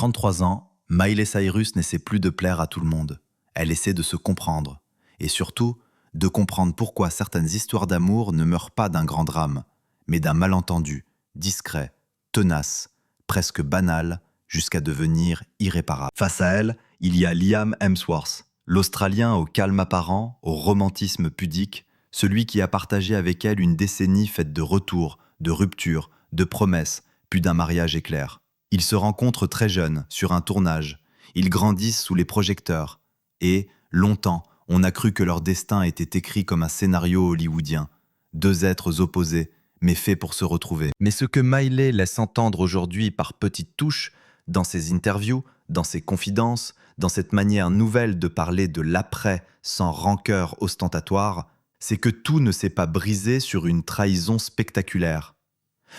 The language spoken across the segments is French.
33 ans, Miley Cyrus n'essaie plus de plaire à tout le monde. Elle essaie de se comprendre. Et surtout, de comprendre pourquoi certaines histoires d'amour ne meurent pas d'un grand drame, mais d'un malentendu, discret, tenace, presque banal, jusqu'à devenir irréparable. Face à elle, il y a Liam Hemsworth, l'Australien au calme apparent, au romantisme pudique, celui qui a partagé avec elle une décennie faite de retours, de ruptures, de promesses, puis d'un mariage éclair. Ils se rencontrent très jeunes, sur un tournage. Ils grandissent sous les projecteurs. Et, longtemps, on a cru que leur destin était écrit comme un scénario hollywoodien. Deux êtres opposés, mais faits pour se retrouver. Mais ce que Miley laisse entendre aujourd'hui par petites touches, dans ses interviews, dans ses confidences, dans cette manière nouvelle de parler de l'après sans rancœur ostentatoire, c'est que tout ne s'est pas brisé sur une trahison spectaculaire.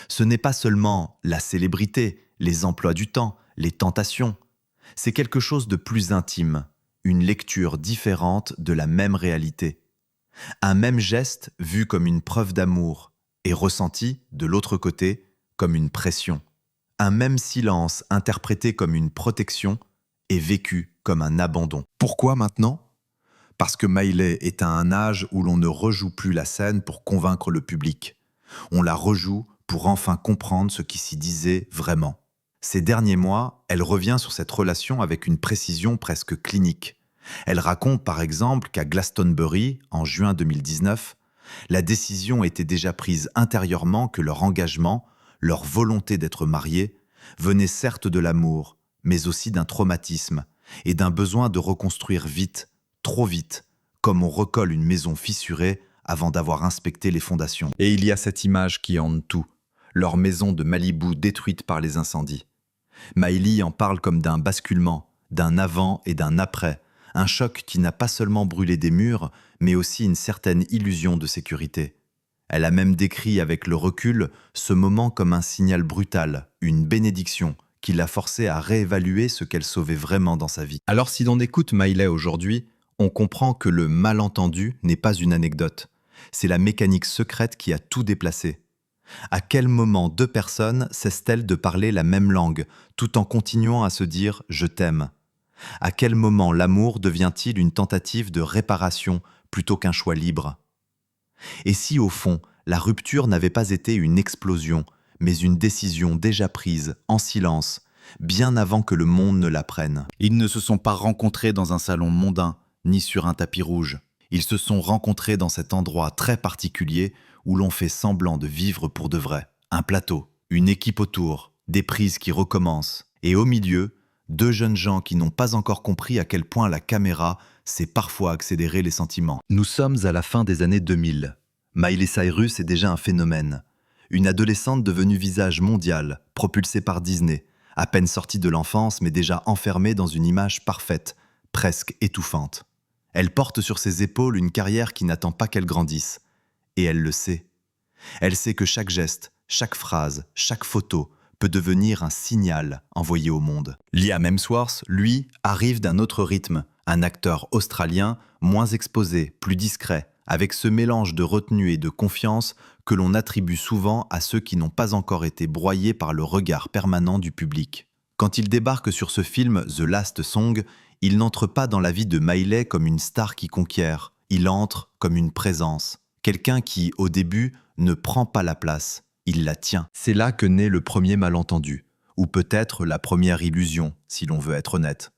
Ce n'est pas seulement la célébrité, les emplois du temps, les tentations. C'est quelque chose de plus intime, une lecture différente de la même réalité. Un même geste vu comme une preuve d'amour et ressenti, de l'autre côté, comme une pression. Un même silence interprété comme une protection et vécu comme un abandon. Pourquoi maintenant ? Parce que Miley est à un âge où l'on ne rejoue plus la scène pour convaincre le public. On la rejoue pour enfin comprendre ce qui s'y disait vraiment. Ces derniers mois, elle revient sur cette relation avec une précision presque clinique. Elle raconte par exemple qu'à Glastonbury, en juin 2019, la décision était déjà prise intérieurement que leur engagement, leur volonté d'être mariés, venait certes de l'amour, mais aussi d'un traumatisme et d'un besoin de reconstruire vite, trop vite, comme on recolle une maison fissurée avant d'avoir inspecté les fondations. Et il y a cette image qui hante tout, leur maison de Malibu détruite par les incendies. Miley en parle comme d'un basculement, d'un avant et d'un après, un choc qui n'a pas seulement brûlé des murs, mais aussi une certaine illusion de sécurité. Elle a même décrit avec le recul ce moment comme un signal brutal, une bénédiction, qui l'a forcée à réévaluer ce qu'elle sauvait vraiment dans sa vie. Alors si l'on écoute Miley aujourd'hui, on comprend que le malentendu n'est pas une anecdote. C'est la mécanique secrète qui a tout déplacé. À quel moment deux personnes cessent-elles de parler la même langue, tout en continuant à se dire « je t'aime » ? À quel moment l'amour devient-il une tentative de réparation plutôt qu'un choix libre ? Et si, au fond, la rupture n'avait pas été une explosion, mais une décision déjà prise, en silence, bien avant que le monde ne l'apprenne ? Ils ne se sont pas rencontrés dans un salon mondain, ni sur un tapis rouge. Ils se sont rencontrés dans cet endroit très particulier où l'on fait semblant de vivre pour de vrai. Un plateau, une équipe autour, des prises qui recommencent. Et au milieu, deux jeunes gens qui n'ont pas encore compris à quel point la caméra sait parfois accélérer les sentiments. Nous sommes à la fin des années 2000. Miley Cyrus est déjà un phénomène. Une adolescente devenue visage mondial, propulsée par Disney, à peine sortie de l'enfance mais déjà enfermée dans une image parfaite, presque étouffante. Elle porte sur ses épaules une carrière qui n'attend pas qu'elle grandisse. Et elle le sait. Elle sait que chaque geste, chaque phrase, chaque photo peut devenir un signal envoyé au monde. Liam Hemsworth, lui, arrive d'un autre rythme, un acteur australien, moins exposé, plus discret, avec ce mélange de retenue et de confiance que l'on attribue souvent à ceux qui n'ont pas encore été broyés par le regard permanent du public. Quand il débarque sur ce film The Last Song, il n'entre pas dans la vie de Miley comme une star qui conquiert, il entre comme une présence. Quelqu'un qui, au début, ne prend pas la place, il la tient. C'est là que naît le premier malentendu, ou peut-être la première illusion, si l'on veut être honnête.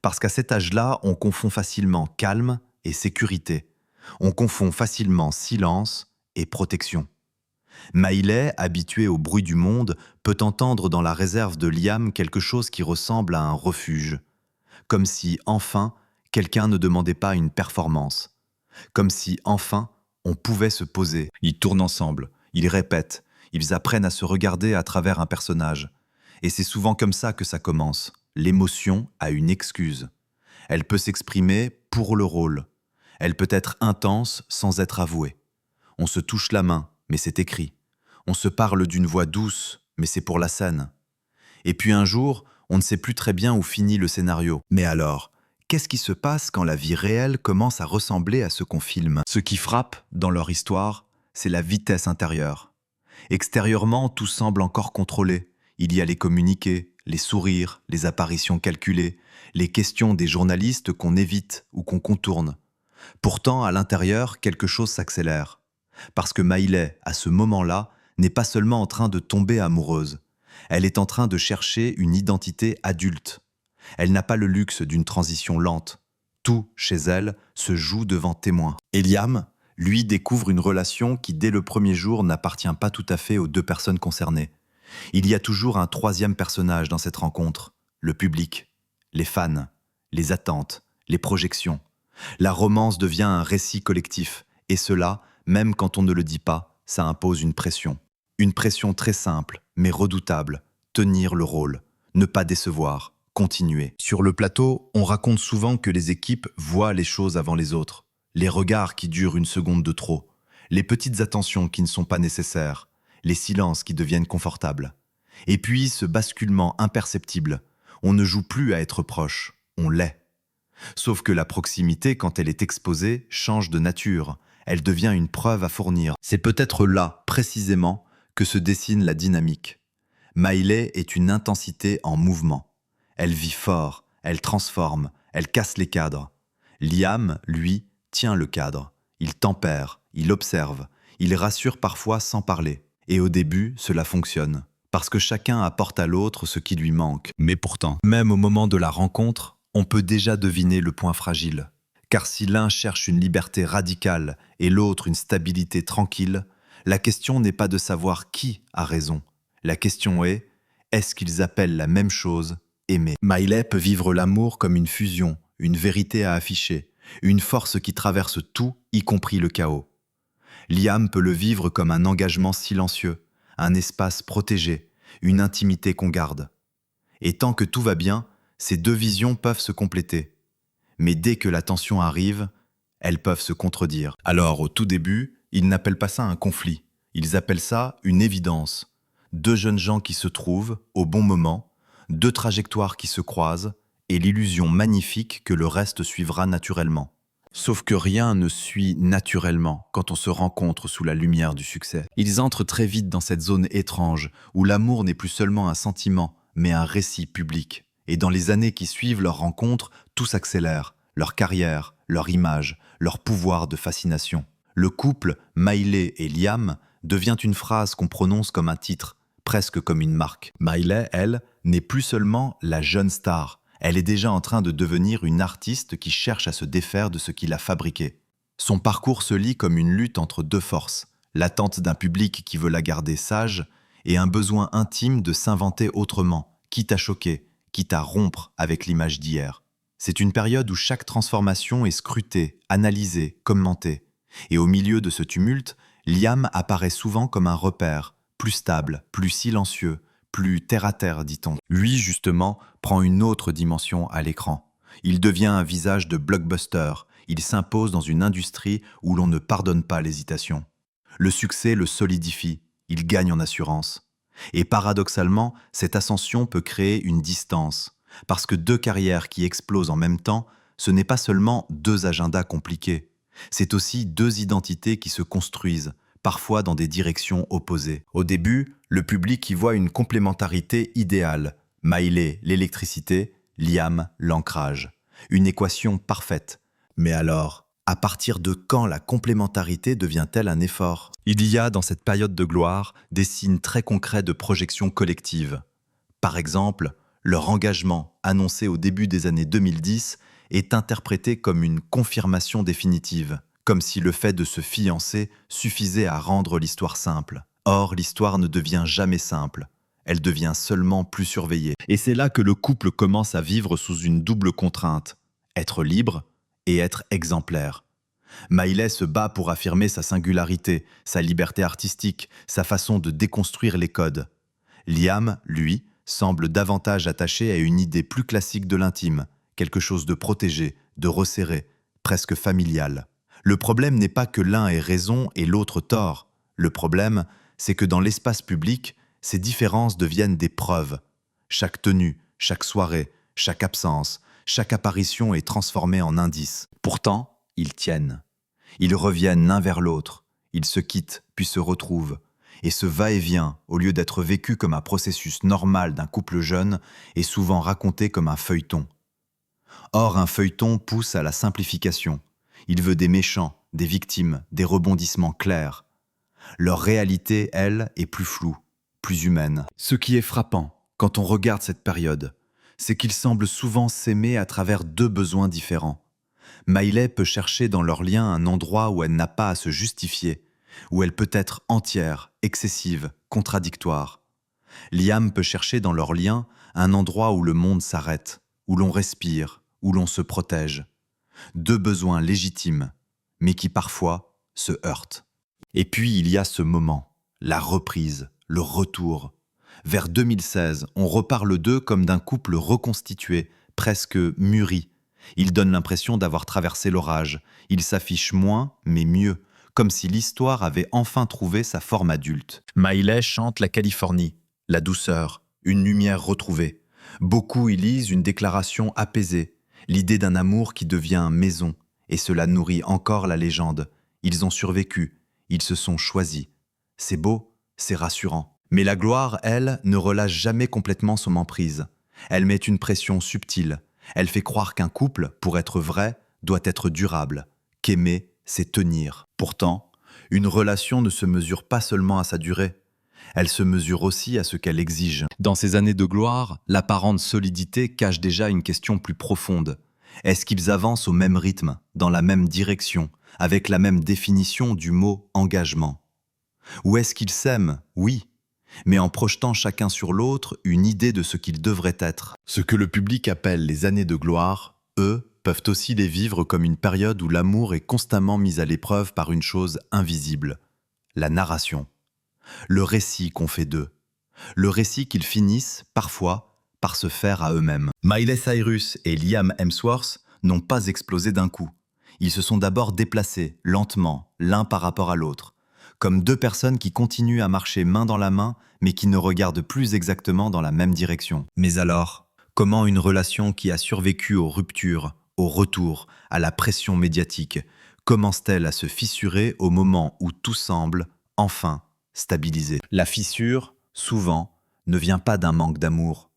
Parce qu'à cet âge-là, on confond facilement calme et sécurité. On confond facilement silence et protection. Miley, habituée au bruit du monde, peut entendre dans la réserve de Liam quelque chose qui ressemble à un refuge. Comme si, enfin, quelqu'un ne demandait pas une performance. Comme si, enfin, on pouvait se poser. Ils tournent ensemble, ils répètent, ils apprennent à se regarder à travers un personnage. Et c'est souvent comme ça que ça commence. L'émotion a une excuse. Elle peut s'exprimer pour le rôle. Elle peut être intense sans être avouée. On se touche la main, mais c'est écrit. On se parle d'une voix douce, mais c'est pour la scène. Et puis un jour, on ne sait plus très bien où finit le scénario. Mais alors, qu'est-ce qui se passe quand la vie réelle commence à ressembler à ce qu'on filme ? Ce qui frappe, dans leur histoire, c'est la vitesse intérieure. Extérieurement, tout semble encore contrôlé. Il y a les communiqués, les sourires, les apparitions calculées, les questions des journalistes qu'on évite ou qu'on contourne. Pourtant, à l'intérieur, quelque chose s'accélère. Parce que Maïlé, à ce moment-là, n'est pas seulement en train de tomber amoureuse. Elle est en train de chercher une identité adulte. Elle n'a pas le luxe d'une transition lente. Tout, chez elle, se joue devant témoins. Et Liam, lui, découvre une relation qui, dès le premier jour, n'appartient pas tout à fait aux deux personnes concernées. Il y a toujours un troisième personnage dans cette rencontre, le public, les fans, les attentes, les projections. La romance devient un récit collectif, et cela, même quand on ne le dit pas, ça impose une pression. Une pression très simple, mais redoutable, tenir le rôle, ne pas décevoir, continuer. Sur le plateau, on raconte souvent que les équipes voient les choses avant les autres, les regards qui durent une seconde de trop, les petites attentions qui ne sont pas nécessaires, les silences qui deviennent confortables. Et puis ce basculement imperceptible, on ne joue plus à être proche, on l'est. Sauf que la proximité, quand elle est exposée, change de nature, elle devient une preuve à fournir. C'est peut-être là, précisément, que se dessine la dynamique. Maïlé est une intensité en mouvement. Elle vit fort, elle transforme, elle casse les cadres. Liam, lui, tient le cadre. Il tempère, il observe, il rassure parfois sans parler. Et au début, cela fonctionne, parce que chacun apporte à l'autre ce qui lui manque. Mais pourtant, même au moment de la rencontre, on peut déjà deviner le point fragile. Car si l'un cherche une liberté radicale et l'autre une stabilité tranquille, la question n'est pas de savoir qui a raison. La question est-ce qu'ils appellent la même chose aimer? Maïlé peut vivre l'amour comme une fusion, une vérité à afficher, une force qui traverse tout, y compris le chaos. Liam peut le vivre comme un engagement silencieux, un espace protégé, une intimité qu'on garde. Et tant que tout va bien, ces deux visions peuvent se compléter. Mais dès que la tension arrive, elles peuvent se contredire. Alors, au tout début, ils n'appellent pas ça un conflit. Ils appellent ça une évidence. Deux jeunes gens qui se trouvent, au bon moment, deux trajectoires qui se croisent, et l'illusion magnifique que le reste suivra naturellement. Sauf que rien ne suit naturellement quand on se rencontre sous la lumière du succès. Ils entrent très vite dans cette zone étrange, où l'amour n'est plus seulement un sentiment, mais un récit public. Et dans les années qui suivent leur rencontre, tout s'accélère, leur carrière, leur image, leur pouvoir de fascination. Le couple Maïlé et Liam devient une phrase qu'on prononce comme un titre, presque comme une marque. Maïlé, elle, n'est plus seulement la jeune star, elle est déjà en train de devenir une artiste qui cherche à se défaire de ce qu'il a fabriqué. Son parcours se lit comme une lutte entre deux forces, l'attente d'un public qui veut la garder sage et un besoin intime de s'inventer autrement, quitte à choquer, quitte à rompre avec l'image d'hier. C'est une période où chaque transformation est scrutée, analysée, commentée. Et au milieu de ce tumulte, Liam apparaît souvent comme un repère, plus stable, plus silencieux, plus terre-à-terre, dit-on. Lui, justement, prend une autre dimension à l'écran. Il devient un visage de blockbuster. Il s'impose dans une industrie où l'on ne pardonne pas l'hésitation. Le succès le solidifie. Il gagne en assurance. Et paradoxalement, cette ascension peut créer une distance. Parce que deux carrières qui explosent en même temps, ce n'est pas seulement deux agendas compliqués. C'est aussi deux identités qui se construisent, parfois dans des directions opposées. Au début, le public y voit une complémentarité idéale. Maïlé, l'électricité, Liam, l'ancrage. Une équation parfaite. Mais alors, à partir de quand la complémentarité devient-elle un effort? Il y a dans cette période de gloire des signes très concrets de projection collective. Par exemple, leur engagement, annoncé au début des années 2010, est interprété comme une confirmation définitive, comme si le fait de se fiancer suffisait à rendre l'histoire simple. Or, l'histoire ne devient jamais simple, elle devient seulement plus surveillée. Et c'est là que le couple commence à vivre sous une double contrainte, être libre et être exemplaire. Maïlé se bat pour affirmer sa singularité, sa liberté artistique, sa façon de déconstruire les codes. Liam, lui, semble davantage attaché à une idée plus classique de l'intime, quelque chose de protégé, de resserré, presque familial. Le problème n'est pas que l'un ait raison et l'autre tort. Le problème, c'est que dans l'espace public, ces différences deviennent des preuves. Chaque tenue, chaque soirée, chaque absence, chaque apparition est transformée en indice. Pourtant, ils tiennent. Ils reviennent l'un vers l'autre. Ils se quittent, puis se retrouvent. Et ce va-et-vient, au lieu d'être vécu comme un processus normal d'un couple jeune, est souvent raconté comme un feuilleton. Or, un feuilleton pousse à la simplification. Il veut des méchants, des victimes, des rebondissements clairs. Leur réalité, elle, est plus floue, plus humaine. Ce qui est frappant, quand on regarde cette période, c'est qu'ils semblent souvent s'aimer à travers deux besoins différents. Maïlé peut chercher dans leur lien un endroit où elle n'a pas à se justifier, où elle peut être entière, excessive, contradictoire. Liam peut chercher dans leur lien un endroit où le monde s'arrête, où l'on respire, où l'on se protège. Deux besoins légitimes, mais qui parfois se heurtent. Et puis il y a ce moment, la reprise, le retour. Vers 2016, on reparle d'eux comme d'un couple reconstitué, presque mûri. Ils donnent l'impression d'avoir traversé l'orage. Ils s'affichent moins, mais mieux, comme si l'histoire avait enfin trouvé sa forme adulte. Maïlé chante la Californie, la douceur, une lumière retrouvée. Beaucoup y lisent une déclaration apaisée, l'idée d'un amour qui devient maison, et cela nourrit encore la légende. Ils ont survécu, ils se sont choisis. C'est beau, c'est rassurant. Mais la gloire, elle, ne relâche jamais complètement son emprise. Elle met une pression subtile. Elle fait croire qu'un couple, pour être vrai, doit être durable, qu'aimer, c'est tenir. Pourtant, une relation ne se mesure pas seulement à sa durée. Elle se mesure aussi à ce qu'elle exige. Dans ces années de gloire, l'apparente solidité cache déjà une question plus profonde. Est-ce qu'ils avancent au même rythme, dans la même direction, avec la même définition du mot engagement? Ou est-ce qu'ils s'aiment? Oui, mais en projetant chacun sur l'autre une idée de ce qu'ils devraient être. Ce que le public appelle les années de gloire, eux, peuvent aussi les vivre comme une période où l'amour est constamment mis à l'épreuve par une chose invisible, la narration. Le récit qu'on fait d'eux. Le récit qu'ils finissent, parfois, par se faire à eux-mêmes. Miley Cyrus et Liam Hemsworth n'ont pas explosé d'un coup. Ils se sont d'abord déplacés, lentement, l'un par rapport à l'autre, comme deux personnes qui continuent à marcher main dans la main, mais qui ne regardent plus exactement dans la même direction. Mais alors, comment une relation qui a survécu aux ruptures, au retour, à la pression médiatique, commence-t-elle à se fissurer au moment où tout semble, enfin, stabilisé? La fissure, souvent, ne vient pas d'un manque d'amour.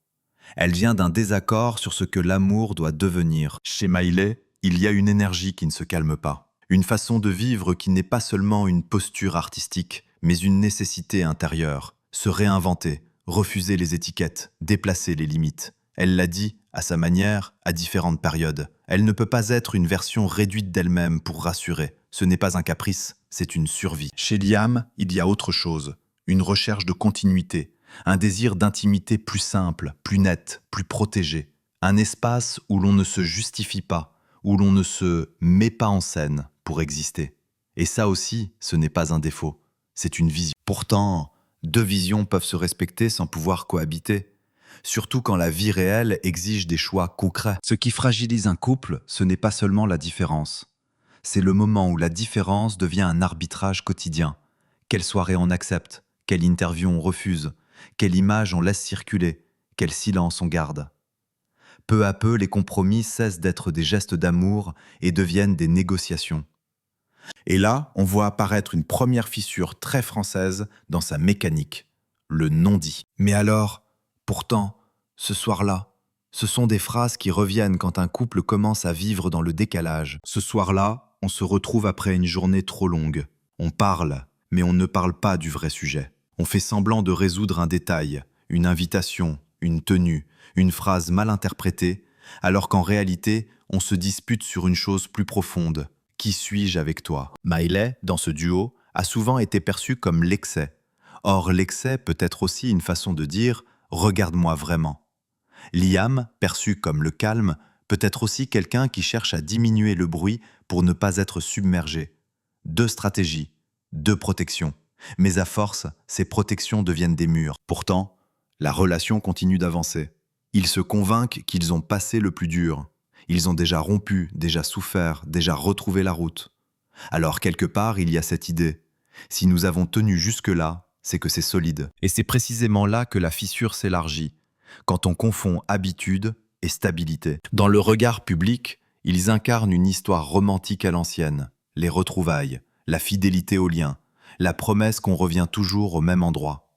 Elle vient d'un désaccord sur ce que l'amour doit devenir. Chez Maïlé, il y a une énergie qui ne se calme pas. Une façon de vivre qui n'est pas seulement une posture artistique, mais une nécessité intérieure. Se réinventer, refuser les étiquettes, déplacer les limites. Elle l'a dit, à sa manière, à différentes périodes. Elle ne peut pas être une version réduite d'elle-même pour rassurer. Ce n'est pas un caprice, c'est une survie. Chez Liam, il y a autre chose. Une recherche de continuité. Un désir d'intimité plus simple, plus net, plus protégé. Un espace où l'on ne se justifie pas, où l'on ne se met pas en scène pour exister. Et ça aussi, ce n'est pas un défaut, c'est une vision. Pourtant, deux visions peuvent se respecter sans pouvoir cohabiter, surtout quand la vie réelle exige des choix concrets. Ce qui fragilise un couple, ce n'est pas seulement la différence. C'est le moment où la différence devient un arbitrage quotidien. Quelle soirée on accepte, quelle interview on refuse, quelle image on laisse circuler, quel silence on garde. Peu à peu, les compromis cessent d'être des gestes d'amour et deviennent des négociations. Et là, on voit apparaître une première fissure très française dans sa mécanique, le non-dit. Mais alors, pourtant, ce soir-là, ce sont des phrases qui reviennent quand un couple commence à vivre dans le décalage. Ce soir-là, on se retrouve après une journée trop longue. On parle, mais on ne parle pas du vrai sujet. On fait semblant de résoudre un détail, une invitation, une tenue, une phrase mal interprétée, alors qu'en réalité, on se dispute sur une chose plus profonde. Qui suis-je avec toi? Maïlé, dans ce duo, a souvent été perçu comme l'excès. Or, l'excès peut être aussi une façon de dire « regarde-moi vraiment ». Liam, perçu comme le calme, peut être aussi quelqu'un qui cherche à diminuer le bruit pour ne pas être submergé. Deux stratégies, deux protections. Mais à force, ces protections deviennent des murs. Pourtant, la relation continue d'avancer. Ils se convainquent qu'ils ont passé le plus dur. Ils ont déjà rompu, déjà souffert, déjà retrouvé la route. Alors quelque part, il y a cette idée. Si nous avons tenu jusque-là, c'est que c'est solide. Et c'est précisément là que la fissure s'élargit, quand on confond habitude et stabilité. Dans le regard public, ils incarnent une histoire romantique à l'ancienne, les retrouvailles, la fidélité aux liens, la promesse qu'on revient toujours au même endroit.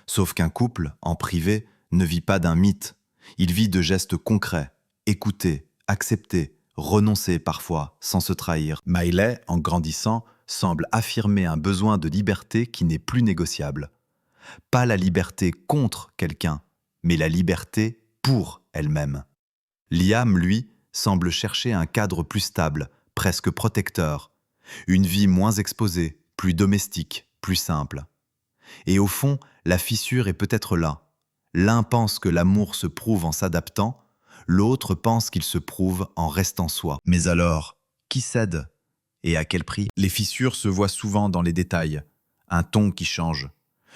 Sauf qu'un couple, en privé, ne vit pas d'un mythe. Il vit de gestes concrets, écouter, accepter, renoncer parfois, sans se trahir. Miley, en grandissant, semble affirmer un besoin de liberté qui n'est plus négociable. Pas la liberté contre quelqu'un, mais la liberté pour elle-même. Liam, lui, semble chercher un cadre plus stable, presque protecteur, une vie moins exposée, plus domestique, plus simple. Et au fond, la fissure est peut-être là. L'un pense que l'amour se prouve en s'adaptant, l'autre pense qu'il se prouve en restant soi. Mais alors, qui cède? Et à quel prix? Les fissures se voient souvent dans les détails. Un ton qui change,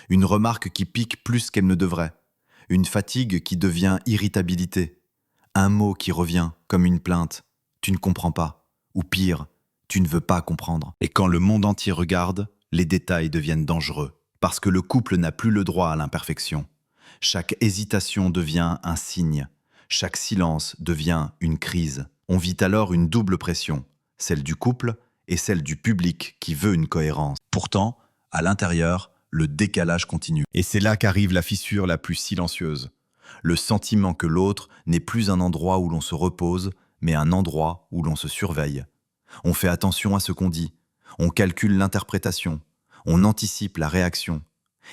une remarque qui pique plus qu'elle ne devrait, une fatigue qui devient irritabilité, un mot qui revient comme une plainte. Tu ne comprends pas, ou pire, tu ne veux pas comprendre. Et quand le monde entier regarde, les détails deviennent dangereux, parce que le couple n'a plus le droit à l'imperfection. Chaque hésitation devient un signe, chaque silence devient une crise. On vit alors une double pression, celle du couple et celle du public qui veut une cohérence. Pourtant, à l'intérieur, le décalage continue. Et c'est là qu'arrive la fissure la plus silencieuse. Le sentiment que l'autre n'est plus un endroit où l'on se repose, mais un endroit où l'on se surveille. On fait attention à ce qu'on dit, on calcule l'interprétation, on anticipe la réaction.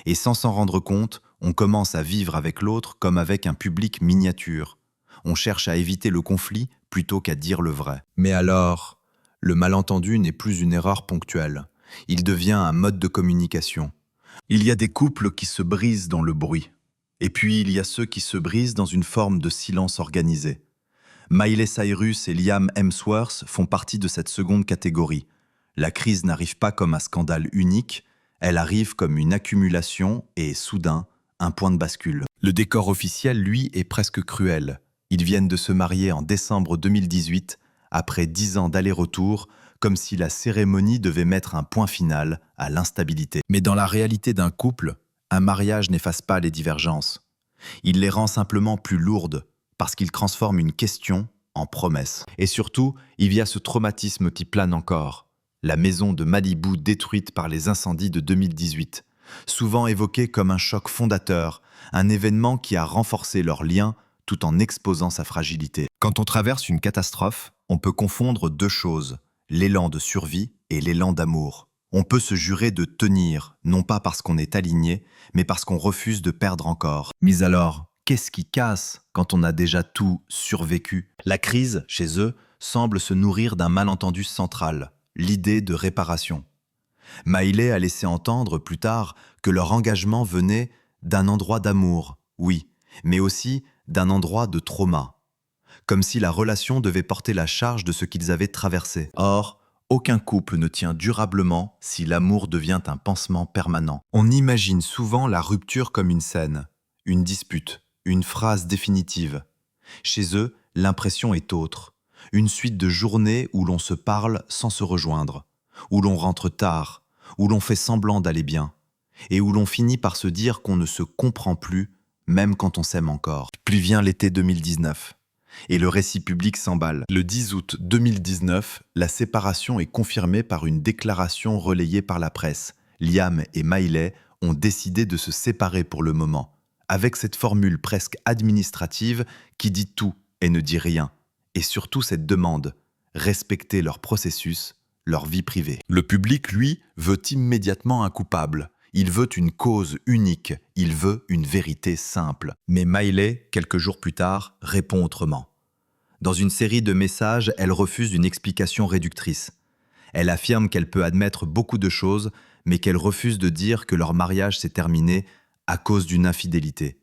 Et sans s'en rendre compte, on commence à vivre avec l'autre comme avec un public miniature. On cherche à éviter le conflit plutôt qu'à dire le vrai. Mais alors, le malentendu n'est plus une erreur ponctuelle. Il devient un mode de communication. Il y a des couples qui se brisent dans le bruit. Et puis il y a ceux qui se brisent dans une forme de silence organisé. Miley Cyrus et Liam Hemsworth font partie de cette seconde catégorie. La crise n'arrive pas comme un scandale unique, elle arrive comme une accumulation et, soudain, un point de bascule. Le décor officiel, lui, est presque cruel. Ils viennent de se marier en décembre 2018, après 10 ans d'aller-retour, comme si la cérémonie devait mettre un point final à l'instabilité. Mais dans la réalité d'un couple, un mariage n'efface pas les divergences. Il les rend simplement plus lourdes, parce qu'il transforme une question en promesse. Et surtout, il y a ce traumatisme qui plane encore. La maison de Malibu détruite par les incendies de 2018, souvent évoquée comme un choc fondateur, un événement qui a renforcé leur lien tout en exposant sa fragilité. Quand on traverse une catastrophe, on peut confondre deux choses, l'élan de survie et l'élan d'amour. On peut se jurer de tenir, non pas parce qu'on est aligné, mais parce qu'on refuse de perdre encore. Mais alors, qu'est-ce qui casse quand on a déjà tout survécu? La crise, chez eux, semble se nourrir d'un malentendu central, l'idée de réparation. Miley a laissé entendre plus tard que leur engagement venait d'un endroit d'amour, oui, mais aussi d'un endroit de trauma. Comme si la relation devait porter la charge de ce qu'ils avaient traversé. Or, aucun couple ne tient durablement si l'amour devient un pansement permanent. On imagine souvent la rupture comme une scène, une dispute, une phrase définitive. Chez eux, l'impression est autre. Une suite de journées où l'on se parle sans se rejoindre, où l'on rentre tard, où l'on fait semblant d'aller bien, et où l'on finit par se dire qu'on ne se comprend plus, même quand on s'aime encore. Puis vient l'été 2019. Et le récit public s'emballe. Le 10 août 2019, la séparation est confirmée par une déclaration relayée par la presse. Liam et Miley ont décidé de se séparer pour le moment, avec cette formule presque administrative qui dit tout et ne dit rien. Et surtout cette demande, respecter leur processus, leur vie privée. Le public, lui, veut immédiatement un coupable. Il veut une cause unique, il veut une vérité simple. Mais Miley, quelques jours plus tard, répond autrement. Dans une série de messages, elle refuse une explication réductrice. Elle affirme qu'elle peut admettre beaucoup de choses, mais qu'elle refuse de dire que leur mariage s'est terminé à cause d'une infidélité.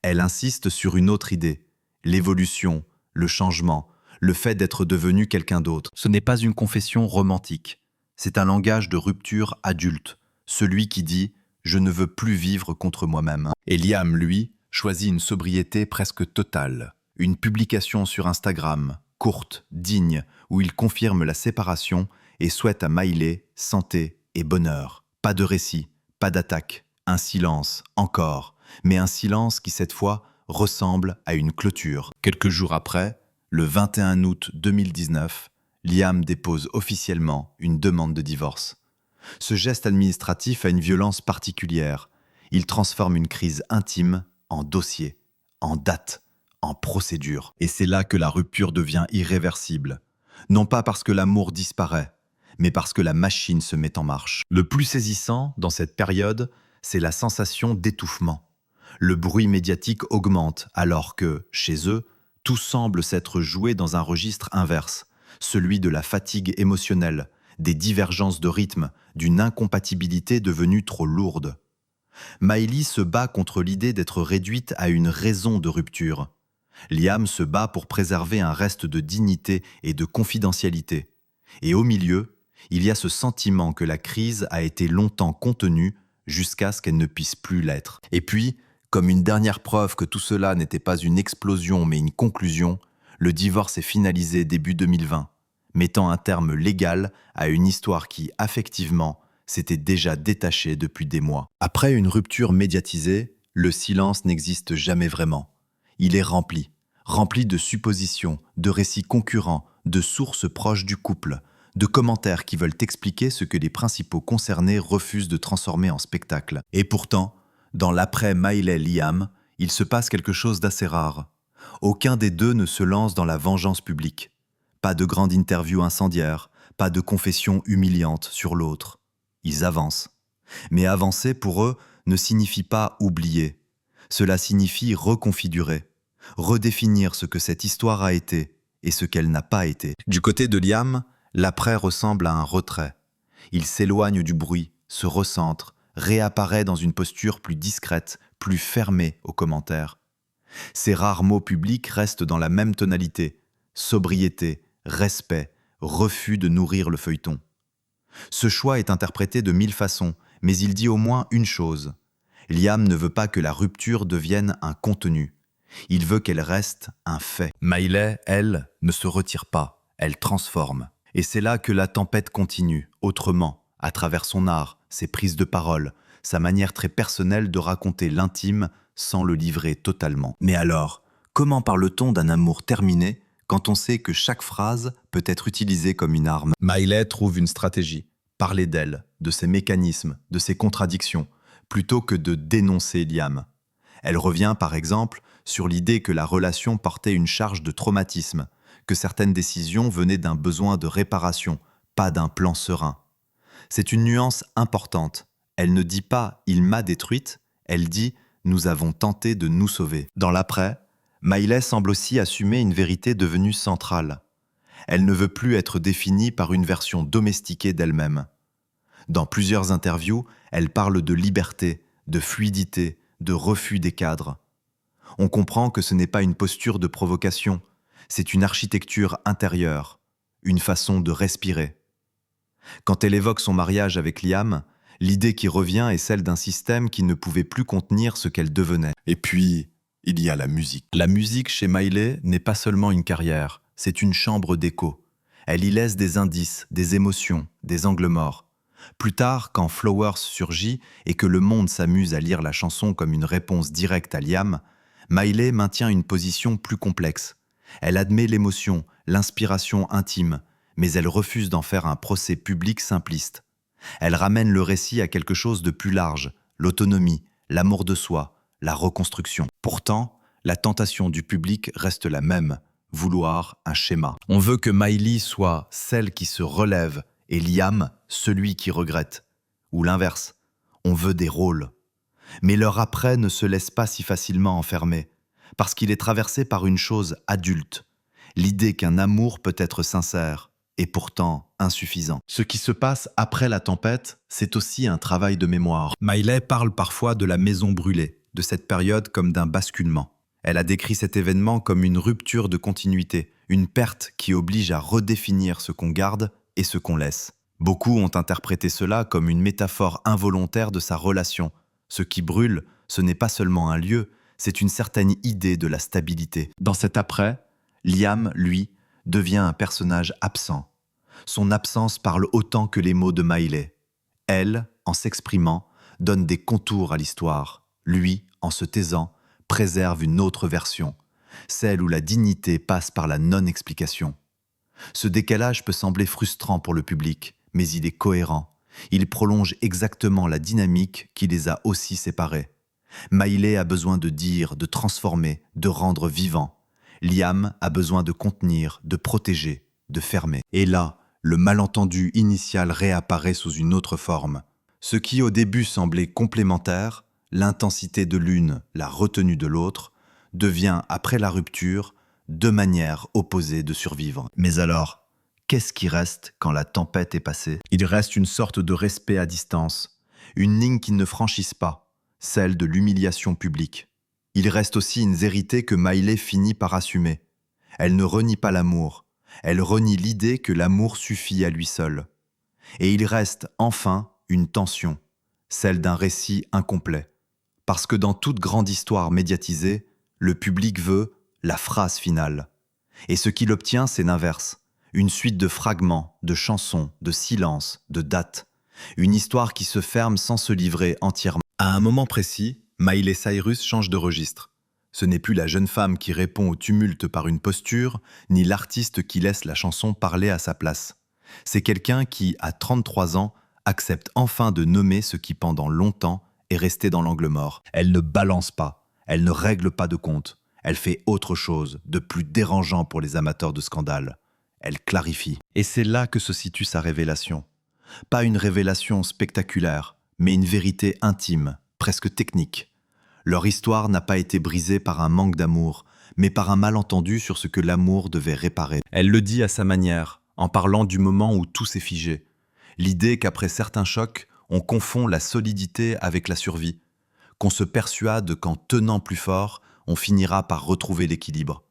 Elle insiste sur une autre idée, l'évolution, le changement, le fait d'être devenu quelqu'un d'autre. Ce n'est pas une confession romantique, c'est un langage de rupture adulte. Celui qui dit « je ne veux plus vivre contre moi-même ». Et Liam, lui, choisit une sobriété presque totale. Une publication sur Instagram, courte, digne, où il confirme la séparation et souhaite à Miley santé et bonheur. Pas de récit, pas d'attaque, un silence, encore, mais un silence qui cette fois ressemble à une clôture. Quelques jours après, le 21 août 2019, Liam dépose officiellement une demande de divorce. Ce geste administratif a une violence particulière. Il transforme une crise intime en dossier, en date, en procédure. Et c'est là que la rupture devient irréversible. Non pas parce que l'amour disparaît, mais parce que la machine se met en marche. Le plus saisissant dans cette période, c'est la sensation d'étouffement. Le bruit médiatique augmente alors que, chez eux, tout semble s'être joué dans un registre inverse, celui de la fatigue émotionnelle, des divergences de rythme, d'une incompatibilité devenue trop lourde. Miley se bat contre l'idée d'être réduite à une raison de rupture. Liam se bat pour préserver un reste de dignité et de confidentialité. Et au milieu, il y a ce sentiment que la crise a été longtemps contenue jusqu'à ce qu'elle ne puisse plus l'être. Et puis, comme une dernière preuve que tout cela n'était pas une explosion mais une conclusion, le divorce est finalisé début 2020, mettant un terme légal à une histoire qui, affectivement, s'était déjà détachée depuis des mois. Après une rupture médiatisée, le silence n'existe jamais vraiment. Il est rempli de suppositions, de récits concurrents, de sources proches du couple, de commentaires qui veulent expliquer ce que les principaux concernés refusent de transformer en spectacle. Et pourtant, dans l'après Miley-Liam, il se passe quelque chose d'assez rare. Aucun des deux ne se lance dans la vengeance publique. Pas de grande interview incendiaire, pas de confession humiliante sur l'autre. Ils avancent. Mais avancer, pour eux, ne signifie pas oublier. Cela signifie reconfigurer, redéfinir ce que cette histoire a été et ce qu'elle n'a pas été. Du côté de Liam, l'après ressemble à un retrait. Il s'éloigne du bruit, se recentre, réapparaît dans une posture plus discrète, plus fermée aux commentaires. Ses rares mots publics restent dans la même tonalité, sobriété, respect, refus de nourrir le feuilleton. Ce choix est interprété de 1000 façons, mais il dit au moins une chose. Liam ne veut pas que la rupture devienne un contenu. Il veut qu'elle reste un fait. Miley, elle, ne se retire pas, elle transforme. Et c'est là que la tempête continue, autrement, à travers son art, ses prises de parole, sa manière très personnelle de raconter l'intime sans le livrer totalement. Mais alors, comment parle-t-on d'un amour terminé quand on sait que chaque phrase peut être utilisée comme une arme? Miley trouve une stratégie, parler d'elle, de ses mécanismes, de ses contradictions, plutôt que de dénoncer Liam. Elle revient, par exemple, sur l'idée que la relation portait une charge de traumatisme, que certaines décisions venaient d'un besoin de réparation, pas d'un plan serein. C'est une nuance importante. Elle ne dit pas « il m'a détruite », elle dit « nous avons tenté de nous sauver ». Dans l'après, Miley semble aussi assumer une vérité devenue centrale. Elle ne veut plus être définie par une version domestiquée d'elle-même. Dans plusieurs interviews, elle parle de liberté, de fluidité, de refus des cadres. On comprend que ce n'est pas une posture de provocation, c'est une architecture intérieure, une façon de respirer. Quand elle évoque son mariage avec Liam, l'idée qui revient est celle d'un système qui ne pouvait plus contenir ce qu'elle devenait. Et puis, il y a la musique. La musique chez Miley n'est pas seulement une carrière, c'est une chambre d'écho. Elle y laisse des indices, des émotions, des angles morts. Plus tard, quand Flowers surgit et que le monde s'amuse à lire la chanson comme une réponse directe à Liam, Miley maintient une position plus complexe. Elle admet l'émotion, l'inspiration intime, mais elle refuse d'en faire un procès public simpliste. Elle ramène le récit à quelque chose de plus large, l'autonomie, l'amour de soi, la reconstruction. Pourtant, la tentation du public reste la même, vouloir un schéma. On veut que Miley soit celle qui se relève et Liam, celui qui regrette. Ou l'inverse, on veut des rôles. Mais leur après ne se laisse pas si facilement enfermer, parce qu'il est traversé par une chose adulte, l'idée qu'un amour peut être sincère, et pourtant insuffisant. Ce qui se passe après la tempête, c'est aussi un travail de mémoire. Miley parle parfois de la maison brûlée, de cette période comme d'un basculement. Elle a décrit cet événement comme une rupture de continuité, une perte qui oblige à redéfinir ce qu'on garde et ce qu'on laisse. Beaucoup ont interprété cela comme une métaphore involontaire de sa relation. Ce qui brûle, ce n'est pas seulement un lieu, c'est une certaine idée de la stabilité. Dans cet après, Liam, lui, devient un personnage absent. Son absence parle autant que les mots de Miley. Elle, en s'exprimant, donne des contours à l'histoire. Lui, en se taisant, préserve une autre version, celle où la dignité passe par la non-explication. Ce décalage peut sembler frustrant pour le public, mais il est cohérent. Il prolonge exactement la dynamique qui les a aussi séparés. Maïlé a besoin de dire, de transformer, de rendre vivant. Liam a besoin de contenir, de protéger, de fermer. Et là, le malentendu initial réapparaît sous une autre forme. Ce qui au début semblait complémentaire, l'intensité de l'une, la retenue de l'autre, devient, après la rupture, deux manières opposées de survivre. Mais alors, qu'est-ce qui reste quand la tempête est passée? Il reste une sorte de respect à distance, une ligne qu'ils ne franchissent pas, celle de l'humiliation publique. Il reste aussi une vérité que Maïlé finit par assumer. Elle ne renie pas l'amour, elle renie l'idée que l'amour suffit à lui seul. Et il reste, enfin, une tension, celle d'un récit incomplet. Parce que dans toute grande histoire médiatisée, le public veut la phrase finale. Et ce qu'il obtient, c'est l'inverse. Une suite de fragments, de chansons, de silences, de dates. Une histoire qui se ferme sans se livrer entièrement. À un moment précis, Miley Cyrus change de registre. Ce n'est plus la jeune femme qui répond au tumulte par une posture, ni l'artiste qui laisse la chanson parler à sa place. C'est quelqu'un qui, à 33 ans, accepte enfin de nommer ce qui pendant longtemps est resté dans l'angle mort. Elle ne balance pas, elle ne règle pas de compte. Elle fait autre chose, de plus dérangeant pour les amateurs de scandale. Elle clarifie. Et c'est là que se situe sa révélation. Pas une révélation spectaculaire, mais une vérité intime, presque technique. Leur histoire n'a pas été brisée par un manque d'amour, mais par un malentendu sur ce que l'amour devait réparer. Elle le dit à sa manière, en parlant du moment où tout s'est figé. L'idée qu'après certains chocs, on confond la solidité avec la survie, qu'on se persuade qu'en tenant plus fort, on finira par retrouver l'équilibre.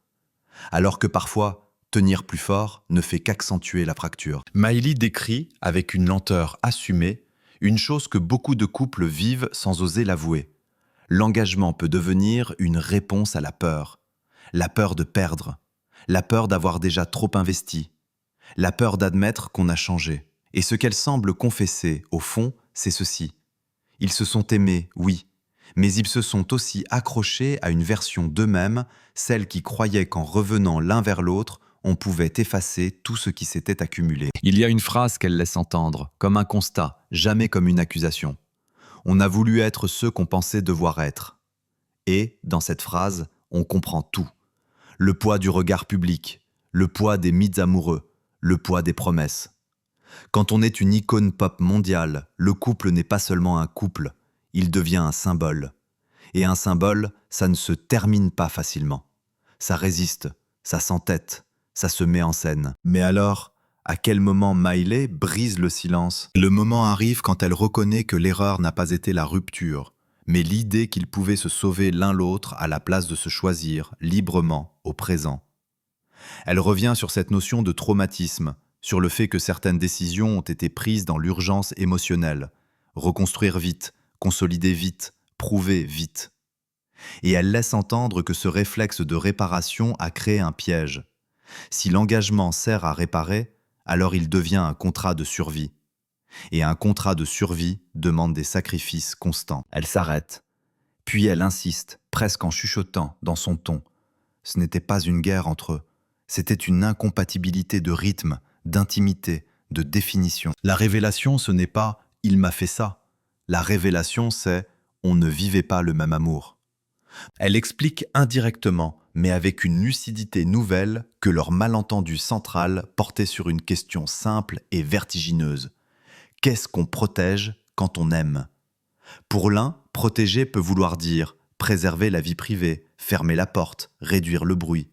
Alors que parfois, tenir plus fort ne fait qu'accentuer la fracture. Miley décrit, avec une lenteur assumée, une chose que beaucoup de couples vivent sans oser l'avouer. L'engagement peut devenir une réponse à la peur de perdre, la peur d'avoir déjà trop investi, la peur d'admettre qu'on a changé. Et ce qu'elle semble confesser, au fond, c'est ceci. Ils se sont aimés, oui, mais ils se sont aussi accrochés à une version d'eux-mêmes, celle qui croyait qu'en revenant l'un vers l'autre, on pouvait effacer tout ce qui s'était accumulé. Il y a une phrase qu'elle laisse entendre, comme un constat, jamais comme une accusation. On a voulu être ceux qu'on pensait devoir être. Et, dans cette phrase, on comprend tout. Le poids du regard public, le poids des mythes amoureux, le poids des promesses. Quand on est une icône pop mondiale, le couple n'est pas seulement un couple, il devient un symbole. Et un symbole, ça ne se termine pas facilement. Ça résiste, ça s'entête, ça se met en scène. Mais alors, à quel moment Miley brise le silence? Le moment arrive quand elle reconnaît que l'erreur n'a pas été la rupture, mais l'idée qu'ils pouvaient se sauver l'un l'autre à la place de se choisir librement au présent. Elle revient sur cette notion de traumatisme, sur le fait que certaines décisions ont été prises dans l'urgence émotionnelle. Reconstruire vite, consolider vite, prouver vite. Et elle laisse entendre que ce réflexe de réparation a créé un piège. Si l'engagement sert à réparer, alors il devient un contrat de survie. Et un contrat de survie demande des sacrifices constants. Elle s'arrête, puis elle insiste, presque en chuchotant dans son ton. Ce n'était pas une guerre entre eux, c'était une incompatibilité de rythme, d'intimité, de définition. La révélation, ce n'est pas « il m'a fait ça ». La révélation, c'est « on ne vivait pas le même amour ». Elle explique indirectement, mais avec une lucidité nouvelle, que leur malentendu central portait sur une question simple et vertigineuse. Qu'est-ce qu'on protège quand on aime? Pour l'un, protéger peut vouloir dire préserver la vie privée, fermer la porte, réduire le bruit.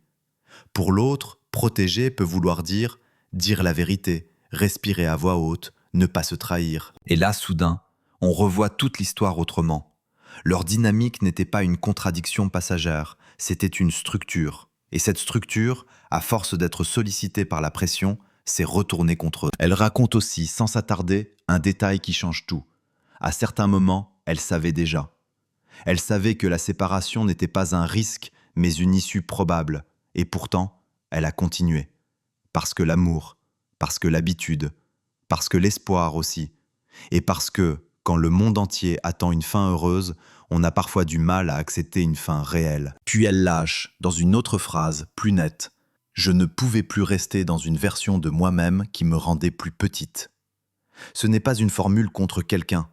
Pour l'autre, protéger peut vouloir dire la vérité, respirer à voix haute, ne pas se trahir. Et là, soudain, on revoit toute l'histoire autrement. Leur dynamique n'était pas une contradiction passagère, c'était une structure. Et cette structure, à force d'être sollicitée par la pression, s'est retournée contre eux. Elle raconte aussi, sans s'attarder, un détail qui change tout. À certains moments, elle savait déjà. Elle savait que la séparation n'était pas un risque, mais une issue probable. Et pourtant, elle a continué. Parce que l'amour, parce que l'habitude, parce que l'espoir aussi. Et parce que, quand le monde entier attend une fin heureuse, on a parfois du mal à accepter une fin réelle. Puis elle lâche, dans une autre phrase, plus nette. Je ne pouvais plus rester dans une version de moi-même qui me rendait plus petite. Ce n'est pas une formule contre quelqu'un,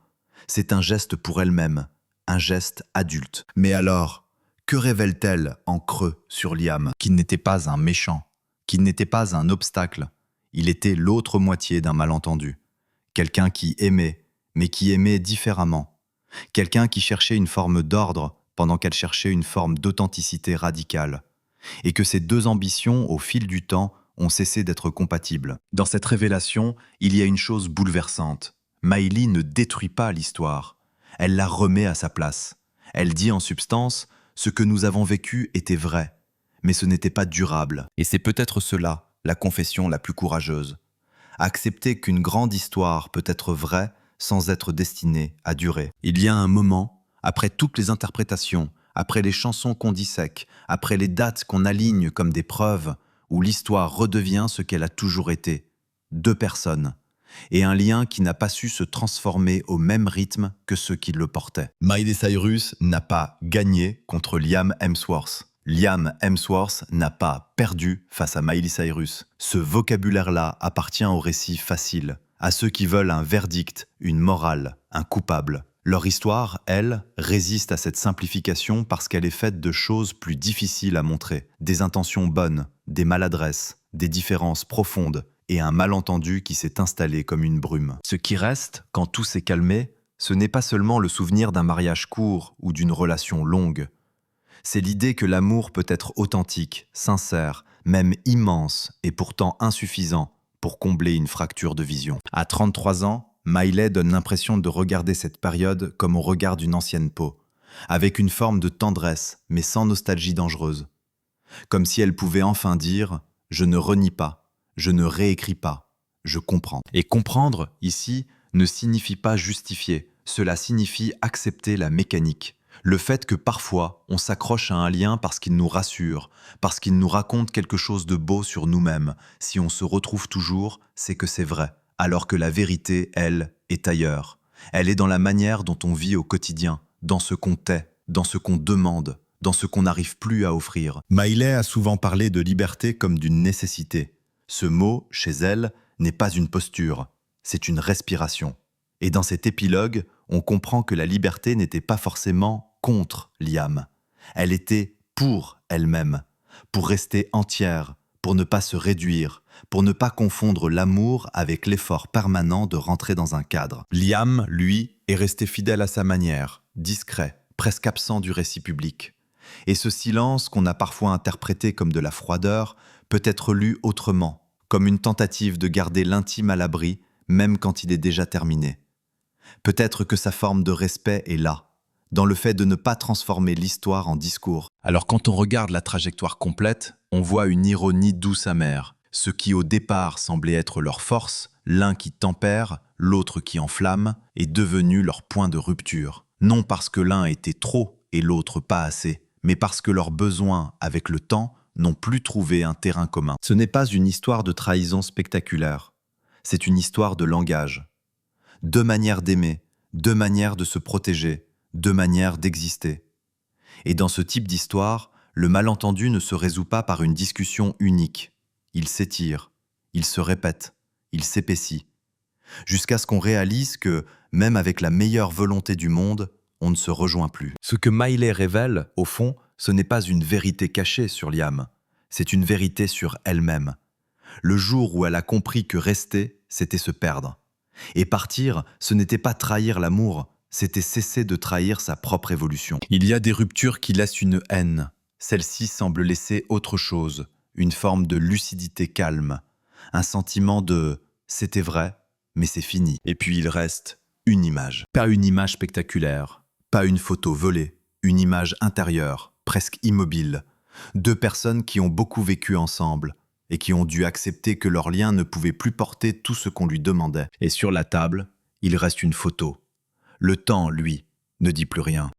c'est un geste pour elle-même, un geste adulte. Mais alors, que révèle-t-elle en creux sur Liam? Qu'il n'était pas un méchant, qu'il n'était pas un obstacle, il était l'autre moitié d'un malentendu. Quelqu'un qui aimait, mais qui aimait différemment. Quelqu'un qui cherchait une forme d'ordre pendant qu'elle cherchait une forme d'authenticité radicale. Et que ces deux ambitions, au fil du temps, ont cessé d'être compatibles. Dans cette révélation, il y a une chose bouleversante. Miley ne détruit pas l'histoire. Elle la remet à sa place. Elle dit en substance, ce que nous avons vécu était vrai, mais ce n'était pas durable. Et c'est peut-être cela, la confession la plus courageuse. Accepter qu'une grande histoire peut être vraie sans être destinée à durer. Il y a un moment, après toutes les interprétations, après les chansons qu'on dissèque, après les dates qu'on aligne comme des preuves, où l'histoire redevient ce qu'elle a toujours été. Deux personnes. Et un lien qui n'a pas su se transformer au même rythme que ceux qui le portaient. Miley Cyrus n'a pas gagné contre Liam Hemsworth. Liam Hemsworth n'a pas perdu face à Miley Cyrus. Ce vocabulaire-là appartient au récit facile, à ceux qui veulent un verdict, une morale, un coupable. Leur histoire, elle, résiste à cette simplification parce qu'elle est faite de choses plus difficiles à montrer, des intentions bonnes, des maladresses, des différences profondes et un malentendu qui s'est installé comme une brume. Ce qui reste, quand tout s'est calmé, ce n'est pas seulement le souvenir d'un mariage court ou d'une relation longue. C'est l'idée que l'amour peut être authentique, sincère, même immense et pourtant insuffisant pour combler une fracture de vision. À 33 ans, Miley donne l'impression de regarder cette période comme on regarde une ancienne peau, avec une forme de tendresse, mais sans nostalgie dangereuse. Comme si elle pouvait enfin dire « Je ne renie pas, je ne réécris pas, je comprends ». Et comprendre, ici, ne signifie pas justifier, cela signifie accepter la mécanique. Le fait que parfois, on s'accroche à un lien parce qu'il nous rassure, parce qu'il nous raconte quelque chose de beau sur nous-mêmes. Si on se retrouve toujours, c'est que c'est vrai. Alors que la vérité, elle, est ailleurs. Elle est dans la manière dont on vit au quotidien, dans ce qu'on tait, dans ce qu'on demande, dans ce qu'on n'arrive plus à offrir. Miley a souvent parlé de liberté comme d'une nécessité. Ce mot, chez elle, n'est pas une posture, c'est une respiration. Et dans cet épilogue, on comprend que la liberté n'était pas forcément contre Liam. Elle était pour elle-même, pour rester entière, pour ne pas se réduire, pour ne pas confondre l'amour avec l'effort permanent de rentrer dans un cadre. Liam, lui, est resté fidèle à sa manière, discret, presque absent du récit public. Et ce silence qu'on a parfois interprété comme de la froideur peut être lu autrement, comme une tentative de garder l'intime à l'abri, même quand il est déjà terminé. Peut-être que sa forme de respect est là, dans le fait de ne pas transformer l'histoire en discours. Alors quand on regarde la trajectoire complète, on voit une ironie douce amère. Ce qui au départ semblait être leur force, l'un qui tempère, l'autre qui enflamme, est devenu leur point de rupture. Non parce que l'un était trop et l'autre pas assez, mais parce que leurs besoins, avec le temps, n'ont plus trouvé un terrain commun. Ce n'est pas une histoire de trahison spectaculaire, c'est une histoire de langage. Deux manières d'aimer, deux manières de se protéger, deux manières d'exister. Et dans ce type d'histoire, le malentendu ne se résout pas par une discussion unique. Il s'étire, il se répète, il s'épaissit, jusqu'à ce qu'on réalise que, même avec la meilleure volonté du monde, on ne se rejoint plus. Ce que Miley révèle, au fond, ce n'est pas une vérité cachée sur Liam, c'est une vérité sur elle-même. Le jour où elle a compris que rester, c'était se perdre. Et partir, ce n'était pas trahir l'amour, c'était cesser de trahir sa propre évolution. Il y a des ruptures qui laissent une haine. Celle-ci semble laisser autre chose, une forme de lucidité calme, un sentiment de « c'était vrai, mais c'est fini ». Et puis il reste une image. Pas une image spectaculaire, pas une photo volée, une image intérieure, presque immobile. Deux personnes qui ont beaucoup vécu ensemble et qui ont dû accepter que leur lien ne pouvait plus porter tout ce qu'on lui demandait. Et sur la table, il reste une photo. Le temps, lui, ne dit plus rien.